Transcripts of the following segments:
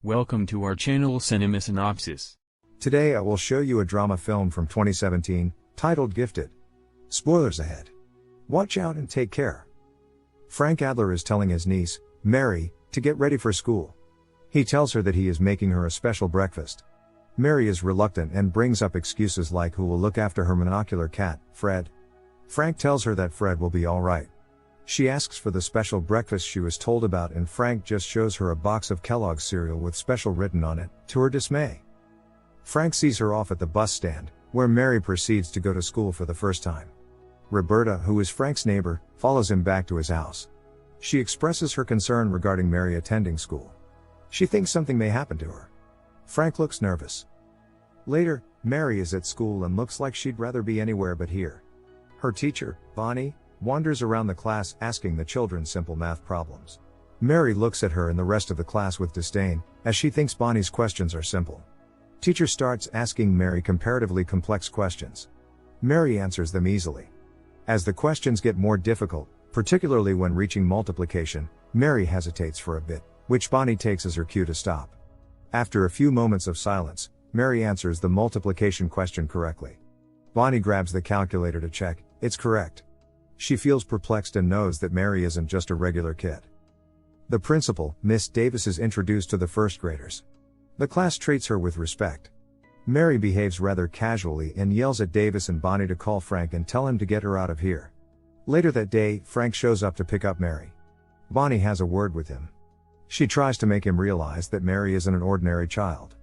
Welcome to our channel Synopsis. Today I will show you a drama film from 2017, titled Gifted. Spoilers ahead. Watch out and take care. Frank Adler is telling his niece, Mary, to get ready for school. He tells her that he is making her a special breakfast. Mary is reluctant and brings up excuses like who will look after her monocular cat, Fred. Frank tells her that Fred will be alright. She asks for the special breakfast she was told about and Frank just shows her a box of Kellogg's cereal with special written on it, to her dismay. Frank sees her off at the bus stand, where Mary proceeds to go to school for the first time. Roberta, who is Frank's neighbor, follows him back to his house. She expresses her concern regarding Mary attending school. She thinks something may happen to her. Frank looks nervous. Later, Mary is at school and looks like she'd rather be anywhere but here. Her teacher, Bonnie, wanders around the class asking the children simple math problems. Mary looks at her and the rest of the class with disdain, as she thinks Bonnie's questions are simple. Teacher starts asking Mary comparatively complex questions. Mary answers them easily. As the questions get more difficult, particularly when reaching multiplication, Mary hesitates for a bit, which Bonnie takes as her cue to stop. After a few moments of silence, Mary answers the multiplication question correctly. Bonnie grabs the calculator to check, it's correct. She feels perplexed and knows that Mary isn't just a regular kid. The principal, Miss Davis, is introduced to the first graders. The class treats her with respect. Mary behaves rather casually and yells at Davis and Bonnie to call Frank and tell him to get her out of here. Later that day, Frank shows up to pick up Mary. Bonnie has a word with him. She tries to make him realize that Mary isn't an ordinary child.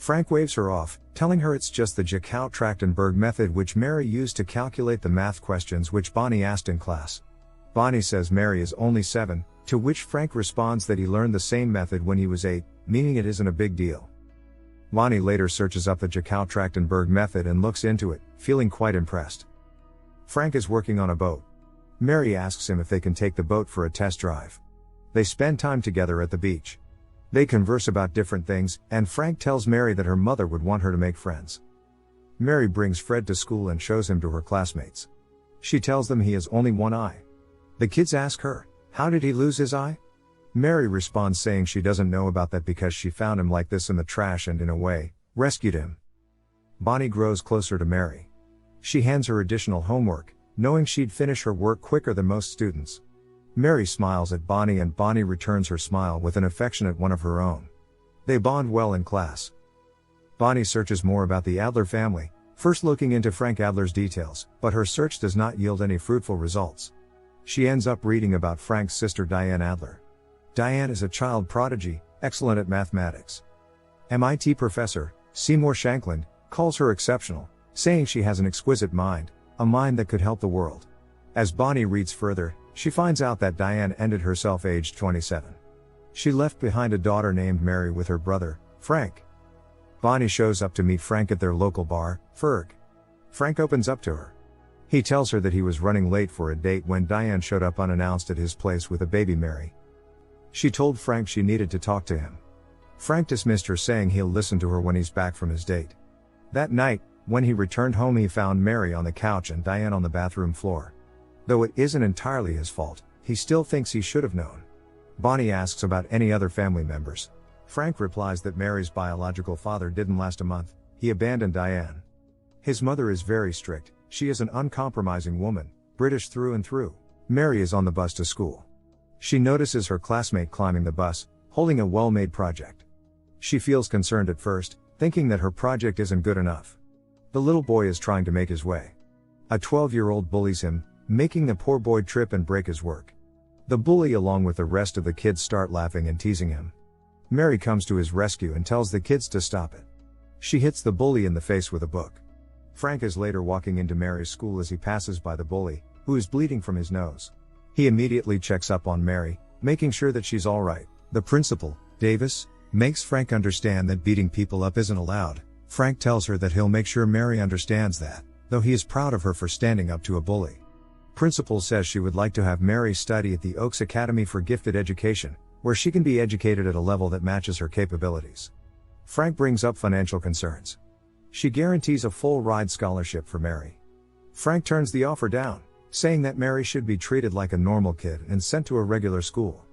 Frank waves her off, telling her it's just the Jacob-Trachtenberg method which Mary used to calculate the math questions which Bonnie asked in class. Bonnie says Mary is only 7, to which Frank responds that he learned the same method when he was 8, meaning it isn't a big deal. Bonnie later searches up the Jacob-Trachtenberg method and looks into it, feeling quite impressed. Frank is working on a boat. Mary asks him if they can take the boat for a test drive. They spend time together at the beach. They converse about different things, and Frank tells Mary that her mother would want her to make friends. Mary brings Fred to school and shows him to her classmates. She tells them he has only one eye. The kids ask her, how did he lose his eye? Mary responds saying she doesn't know about that because she found him like this in the trash and in a way, rescued him. Bonnie grows closer to Mary. She hands her additional homework, knowing she'd finish her work quicker than most students. Mary smiles at Bonnie and Bonnie returns her smile with an affectionate one of her own. They bond well in class. Bonnie searches more about the Adler family, first looking into Frank Adler's details, but her search does not yield any fruitful results. She ends up reading about Frank's sister Diane Adler. Diane is a child prodigy, excellent at mathematics. MIT professor, Seymour Shankland, calls her exceptional, saying she has an exquisite mind, a mind that could help the world. As Bonnie reads further, she finds out that Diane ended herself aged 27. She left behind a daughter named Mary with her brother, Frank. Bonnie shows up to meet Frank at their local bar, Ferg. Frank opens up to her. He tells her that he was running late for a date when Diane showed up unannounced at his place with a baby Mary. She told Frank she needed to talk to him. Frank dismissed her saying he'll listen to her when he's back from his date. That night, when he returned home, he found Mary on the couch and Diane on the bathroom floor. Though it isn't entirely his fault, he still thinks he should have known. Bonnie asks about any other family members. Frank replies that Mary's biological father didn't last a month, he abandoned Diane. His mother is very strict, she is an uncompromising woman, British through and through. Mary is on the bus to school. She notices her classmate climbing the bus, holding a well-made project. She feels concerned at first, thinking that her project isn't good enough. The little boy is trying to make his way. A 12-year-old bullies him, making the poor boy trip and break his work. The bully along with the rest of the kids start laughing and teasing him. Mary comes to his rescue and tells the kids to stop it. She hits the bully in the face with a book. Frank is later walking into Mary's school as he passes by the bully, who is bleeding from his nose. He immediately checks up on Mary, making sure that she's alright. The principal, Davis, makes Frank understand that beating people up isn't allowed. Frank tells her that he'll make sure Mary understands that, though he is proud of her for standing up to a bully. Principal says she would like to have Mary study at the Oaks Academy for Gifted Education, where she can be educated at a level that matches her capabilities. Frank brings up financial concerns. She guarantees a full ride scholarship for Mary. Frank turns the offer down, saying that Mary should be treated like a normal kid and sent to a regular school.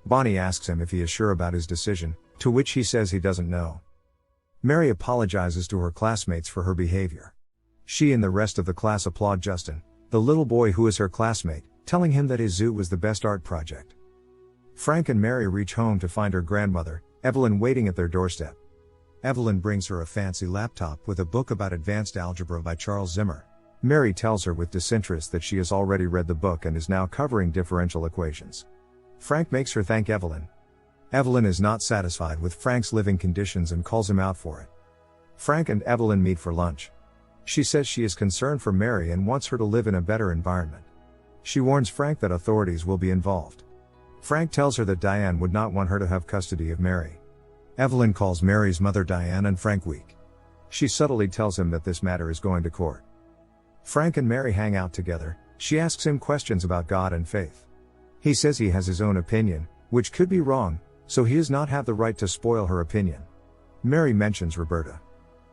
Bonnie asks him if he is sure about his decision, to which he says he doesn't know. Mary apologizes to her classmates for her behavior. She and the rest of the class applaud Justin, the little boy who is her classmate, telling him that his zoo was the best art project. Frank and Mary reach home to find her grandmother, Evelyn, waiting at their doorstep. Evelyn brings her a fancy laptop with a book about advanced algebra by Charles Zimmer. Mary tells her with disinterest that she has already read the book and is now covering differential equations. Frank makes her thank Evelyn. Evelyn is not satisfied with Frank's living conditions and calls him out for it. Frank and Evelyn meet for lunch. She says she is concerned for Mary and wants her to live in a better environment. She warns Frank that authorities will be involved. Frank tells her that Diane would not want her to have custody of Mary. Evelyn calls Mary's mother Diane and Frank weak. She subtly tells him that this matter is going to court. Frank and Mary hang out together. She asks him questions about God and faith. He says he has his own opinion, which could be wrong, so he does not have the right to spoil her opinion. Mary mentions Roberta.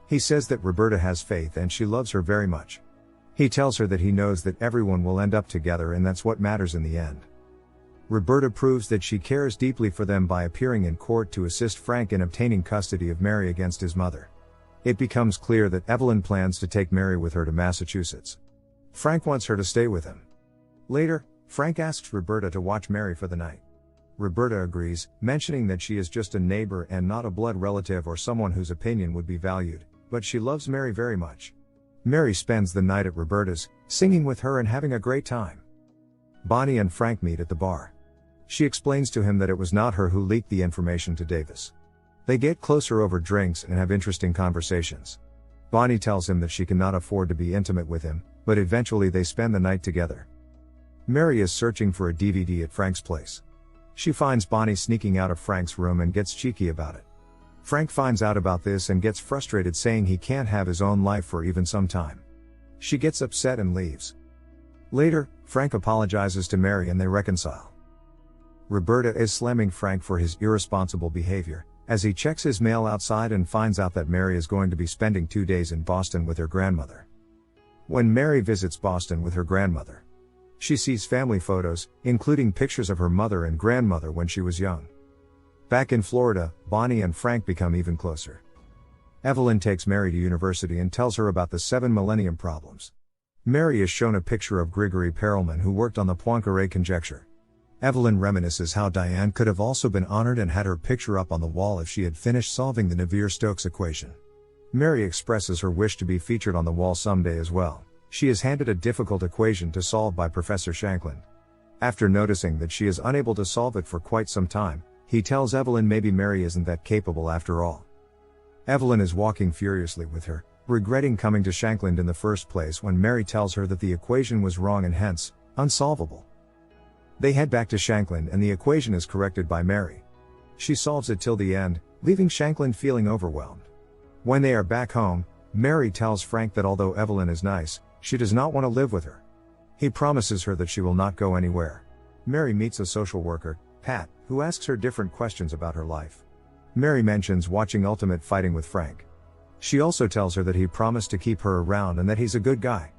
He says that Roberta has faith and she loves her very much. He tells her that he knows that everyone will end up together and that's what matters in the end. Roberta proves that she cares deeply for them by appearing in court to assist Frank in obtaining custody of Mary against his mother. It becomes clear that Evelyn plans to take Mary with her to Massachusetts. Frank wants her to stay with him. Later, Frank asks Roberta to watch Mary for the night. Roberta agrees, mentioning that she is just a neighbor and not a blood relative or someone whose opinion would be valued, but she loves Mary very much. Mary spends the night at Roberta's, singing with her and having a great time. Bonnie and Frank meet at the bar. She explains to him that it was not her who leaked the information to Davis. They get closer over drinks and have interesting conversations. Bonnie tells him that she cannot afford to be intimate with him, but eventually they spend the night together. Mary is searching for a DVD at Frank's place. She finds Bonnie sneaking out of Frank's room and gets cheeky about it. Frank finds out about this and gets frustrated, saying he can't have his own life for even some time. She gets upset and leaves. Later, Frank apologizes to Mary and they reconcile. Roberta is slamming Frank for his irresponsible behavior, as he checks his mail outside and finds out that Mary is going to be spending 2 days in Boston with her grandmother. When Mary visits Boston with her grandmother, she sees family photos, including pictures of her mother and grandmother when she was young. Back in Florida, Bonnie and Frank become even closer. Evelyn takes Mary to university and tells her about the 7 millennium problems. Mary is shown a picture of Grigory Perelman, who worked on the Poincare conjecture. Evelyn reminisces how Diane could have also been honored and had her picture up on the wall if she had finished solving the Navier-Stokes equation. Mary expresses her wish to be featured on the wall someday as well. She is handed a difficult equation to solve by Professor Shanklin. After noticing that she is unable to solve it for quite some time, he tells Evelyn maybe Mary isn't that capable after all. Evelyn is walking furiously with her, regretting coming to Shanklin in the first place when Mary tells her that the equation was wrong and hence, unsolvable. They head back to Shanklin and the equation is corrected by Mary. She solves it till the end, leaving Shanklin feeling overwhelmed. When they are back home, Mary tells Frank that although Evelyn is nice, she does not want to live with her. He promises her that she will not go anywhere. Mary meets a social worker, Pat, who asks her different questions about her life. Mary mentions watching Ultimate Fighting with Frank. She also tells her that he promised to keep her around and that he's a good guy.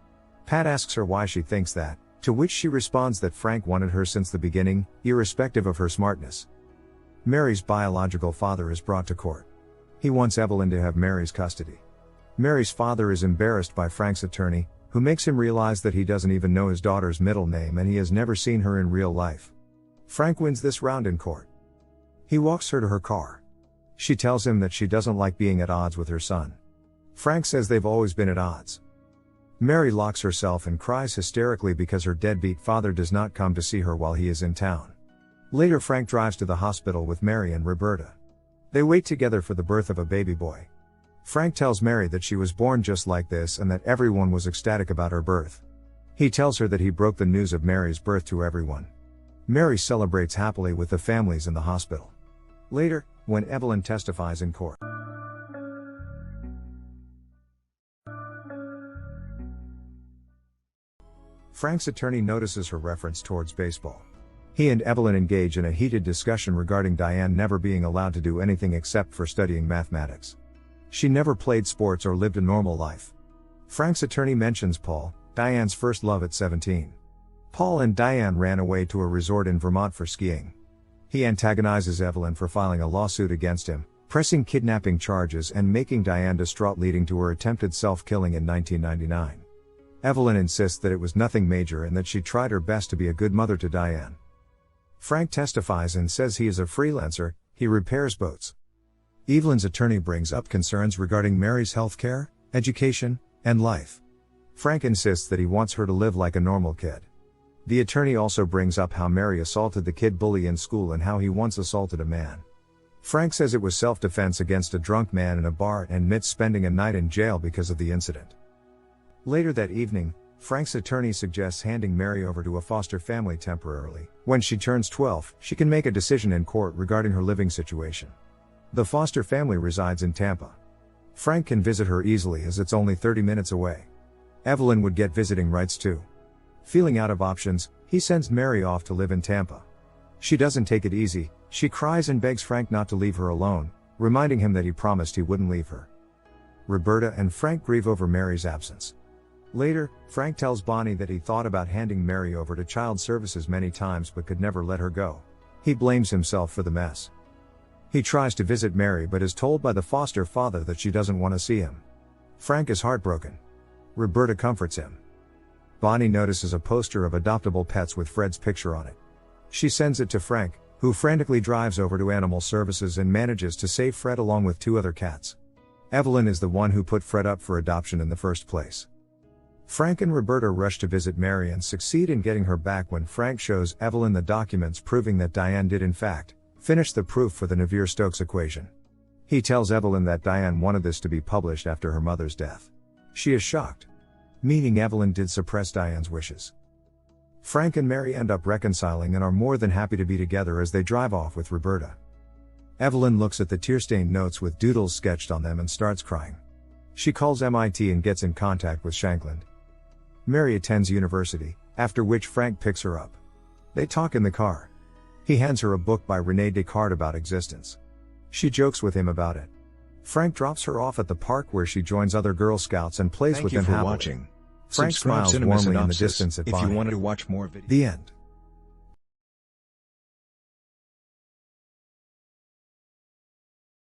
Pat asks her why she thinks that, to which she responds that Frank wanted her since the beginning, irrespective of her smartness. Mary's biological father is brought to court. He wants Evelyn to have Mary's custody. Mary's father is embarrassed by Frank's attorney, who makes him realize that he doesn't even know his daughter's middle name and he has never seen her in real life. Frank wins this round in court. He walks her to her car. She tells him that she doesn't like being at odds with her son. Frank says they've always been at odds. Mary locks herself and cries hysterically because her deadbeat father does not come to see her while he is in town. Later, Frank drives to the hospital with Mary and Roberta. They wait together for the birth of a baby boy. Frank tells Mary that she was born just like this and that everyone was ecstatic about her birth. He tells her that he broke the news of Mary's birth to everyone. Mary celebrates happily with the families in the hospital. Later, when Evelyn testifies in court, Frank's attorney notices her reference towards baseball. He and Evelyn engage in a heated discussion regarding Diane never being allowed to do anything except for studying mathematics. She never played sports or lived a normal life. Frank's attorney mentions Paul, Diane's first love at 17. Paul and Diane ran away to a resort in Vermont for skiing. He antagonizes Evelyn for filing a lawsuit against him, pressing kidnapping charges and making Diane distraught, leading to her attempted self-killing in 1999. Evelyn insists that it was nothing major and that she tried her best to be a good mother to Diane. Frank testifies and says he is a freelancer, he repairs boats. Evelyn's attorney brings up concerns regarding Mary's health care, education, and life. Frank insists that he wants her to live like a normal kid. The attorney also brings up how Mary assaulted the kid bully in school and how he once assaulted a man. Frank says it was self-defense against a drunk man in a bar and admits spending a night in jail because of the incident. Later that evening, Frank's attorney suggests handing Mary over to a foster family temporarily. When she turns 12, she can make a decision in court regarding her living situation. The foster family resides in Tampa. Frank can visit her easily as it's only 30 minutes away. Evelyn would get visiting rights too. Feeling out of options, he sends Mary off to live in Tampa. She doesn't take it easy, she cries and begs Frank not to leave her alone, reminding him that he promised he wouldn't leave her. Roberta and Frank grieve over Mary's absence. Later, Frank tells Bonnie that he thought about handing Mary over to child services many times but could never let her go. He blames himself for the mess. He tries to visit Mary but is told by the foster father that she doesn't want to see him. Frank is heartbroken. Roberta comforts him. Bonnie notices a poster of adoptable pets with Fred's picture on it. She sends it to Frank, who frantically drives over to Animal Services and manages to save Fred along with 2 other cats. Evelyn is the one who put Fred up for adoption in the first place. Frank and Roberta rush to visit Mary and succeed in getting her back when Frank shows Evelyn the documents proving that Diane did in fact finish the proof for the Navier-Stokes equation. He tells Evelyn that Diane wanted this to be published after her mother's death. She is shocked, meaning Evelyn did suppress Diane's wishes. Frank and Mary end up reconciling and are more than happy to be together as they drive off with Roberta. Evelyn looks at the tear-stained notes with doodles sketched on them and starts crying. She calls MIT and gets in contact with Shankland. Mary attends university, after which Frank picks her up. They talk in the car. He hands her a book by René Descartes about existence. She jokes with him about it. Frank drops her off at the park where she joins other Girl Scouts and plays with them happily. Thank you for watching. Frank Subscribe smiles Cinema warmly in the Synopsis distance at if Bonnie. you wanted to watch more videos. The end.